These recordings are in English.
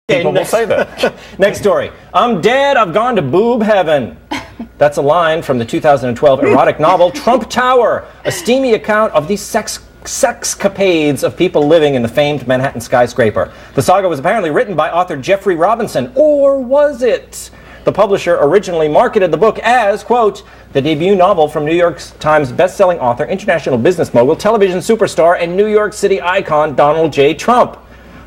People will say that. Next story. I'm dead, I've gone to boob heaven. That's a line from the 2012 erotic novel Trump Tower, a steamy account of the sexcapades of people living in the famed Manhattan skyscraper. The saga was apparently written by author Jeffrey Robinson, or was it? The publisher originally marketed the book as, quote, the debut novel from New York Times bestselling author, international business mogul, television superstar, and New York City icon Donald J. Trump.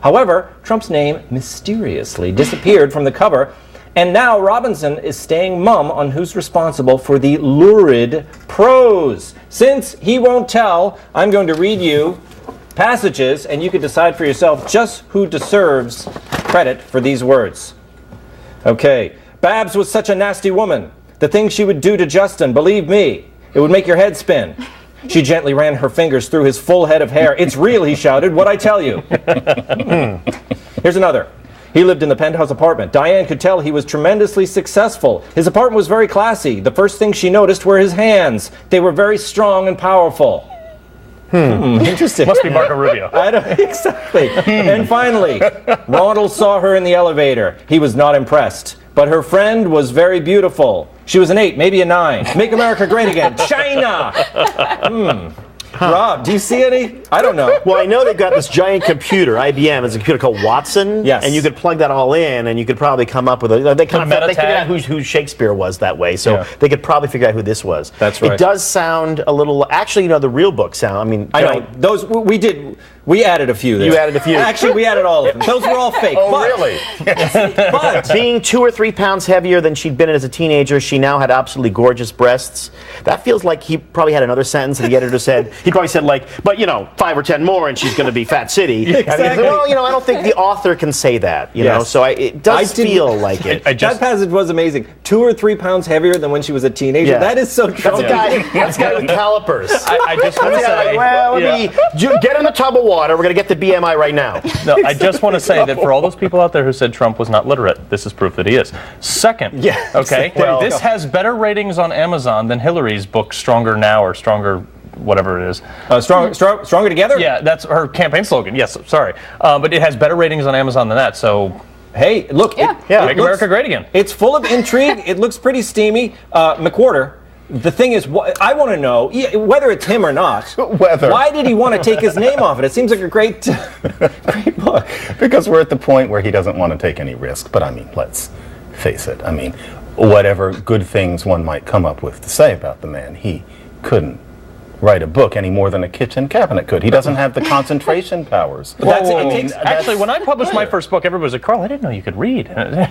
However, Trump's name mysteriously disappeared from the cover, and now Robinson is staying mum on who's responsible for the lurid prose. Since he won't tell, I'm going to read you passages, and you can decide for yourself just who deserves credit for these words. Okay. Babs was such a nasty woman. The things she would do to Justin, believe me, it would make your head spin. She gently ran her fingers through his full head of hair. It's real, he shouted. What'd I tell you? Here's another. He lived in the penthouse apartment. Diane could tell he was tremendously successful. His apartment was very classy. The first thing she noticed were his hands. They were very strong and powerful. Interesting. Must be Marco Rubio. I don't exactly. And finally, Ronald saw her in the elevator. He was not impressed. But her friend was very beautiful. She was an 8, maybe a 9. Make America great again. China! Rob, do you see any? I don't know. Well, I know they've got this giant computer, IBM. It's a computer called Watson. Yes. And you could plug that all in, and you could probably come up with a. They figured out who Shakespeare was that way, so they could probably figure out who this was. That's right. It does sound a little. Actually, the real book sound. I mean, I know those we did. We added a few there. You added a few. Actually, we added all of them. Those were all fake. Oh, really? But being 2 or 3 pounds heavier than she'd been as a teenager, she now had absolutely gorgeous breasts. That feels like he probably had another sentence that the editor said. He probably said but 5 or 10 more and she's going to be Fat City. Exactly. I mean, well, I don't think the author can say that. You know, so it does feel like it. That passage was amazing. 2 or 3 pounds heavier than when she was a teenager. That is so true. That's a guy with calipers. I just want to say, get in the tub of water. We're going to get the BMI right now. No, I just want to say that for all those people out there who said Trump was not literate, this is proof that he is. Second, this has better ratings on Amazon than Hillary's book, Stronger Now or Stronger whatever it is. Stronger Together? Yeah, that's her campaign slogan. Yes, sorry. But it has better ratings on Amazon than that, so... Hey, look. Make America great again. It's full of intrigue. It looks pretty steamy. McWhorter, the thing is, I want to know, whether it's him or not, why did he want to take his name off it? It seems like a great book. Because we're at the point where he doesn't want to take any risk. But, I mean, let's face it. I mean, whatever good things one might come up with to say about the man, he couldn't write a book any more than a kitchen cabinet could. He doesn't have the concentration powers. Actually, when I published my first book, everybody was like, Carl, I didn't know you could read.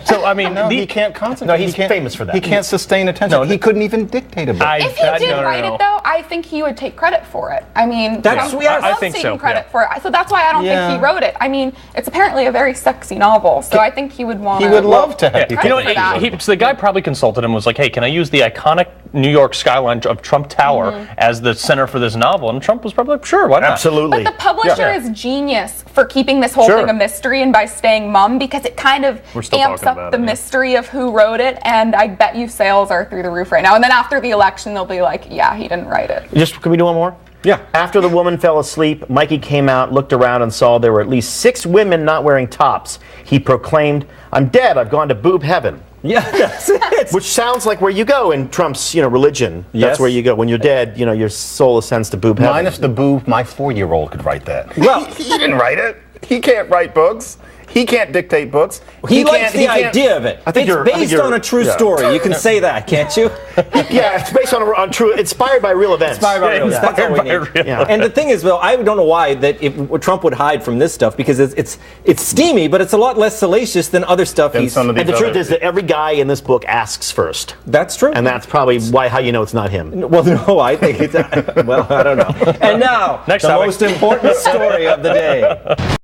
So, I mean... he can't concentrate. No, he's famous for that. He can't sustain attention. He couldn't even dictate a book. If he did write it, though, I think he would take credit for it. I mean, Trump loves taking credit for it. So that's why I don't think he wrote it. I mean, it's apparently a very sexy novel, so I think he would want to... He would love to have so the guy probably consulted him and was like, hey, can I use the iconic New York skyline of Trump Tower as the center for this novel? And Trump was probably like, sure, why not? Absolutely. But the publisher is genius for keeping this whole thing a mystery and by staying mum, because it kind of amps up the mystery of who wrote it, and I bet you sales are through the roof right now. And then after the election, they'll be like, yeah, he didn't write it. Can we do one more? Yeah. After the woman fell asleep, Mikey came out, looked around, and saw there were at least 6 women not wearing tops. He proclaimed, I'm dead, I've gone to boob heaven. Yeah, that's it. Which sounds like where you go in Trump's, religion. That's where you go. When you're dead, your soul ascends to boob heaven. Minus the boob, my 4-year-old could write that. Well, he didn't write it. He can't write books. He can't dictate books. He likes the idea of it. It's based on a true story. You can say that, can't you? Yeah, it's based on true, inspired by real events. Inspired by real events. That's all we need. And the thing is, though, I don't know why if Trump would hide from this stuff, because it's steamy, but it's a lot less salacious than other stuff. And the truth is that every guy in this book asks first. That's true. And that's probably how you know it's not him. Well, no, I think it's, I don't know. And now, the most important story of the day.